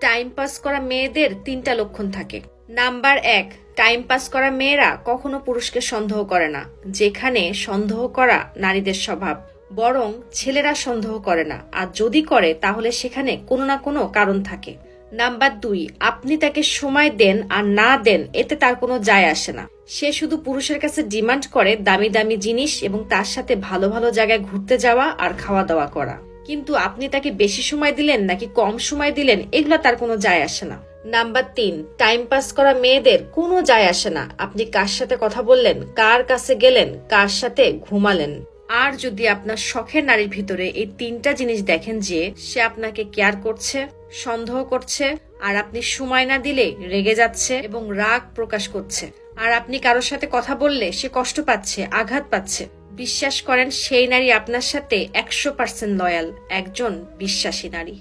Time pass করা মেয়েদের 3টা লক্ষণ থাকে। নাম্বার 1, টাইম পাস করা মেয়েরা কখনো পুরুষকে সন্দেহ করে না, যেখানে সন্দেহ করা নারীদের স্বভাব। বরং ছেলেরা সন্দেহ করে না, আর যদি করে তাহলে সেখানে কোনো না কোনো কারণ থাকে। নাম্বার 2, আপনি তাকে সময় দেন আর না দেন এতে তার কোনো যায় আসে না। সে শুধু পুরুষের কাছে ডিমান্ড করে দামি দামি জিনিস এবং তার সাথে ভালো ভালো জায়গায় ঘুরতে যাওয়া আর খাওয়া দাওয়া করা। কিন্তু আপনি তাকে বেশি সময় দিলেন নাকি কম সময় দিলেন এগুলো তার কোনো যায় আসে না। নাম্বার 3, টাইম পাস করা মেয়েদের কোনো যায় আসে না আপনি কার সাথে কথা বললেন, কার কাছে গেলেন, কার সাথে ঘুমালেন। আর যদি আপনার শখের নারীর ভিতরে এই 3টা জিনিস দেখেন, যে সে আপনাকে কেয়ার করছে, সন্দেহ করছে, আর আপনি সময় না দিলে রেগে যাচ্ছে এবং রাগ প্রকাশ করছে, আর আপনি কারোর সাথে কথা বললে সে কষ্ট পাচ্ছে, আঘাত পাচ্ছে, বিশ্বাস করেন সেই নারী আপনার সাথে 100% লয়াল, একজন বিশ্বাসী নারী।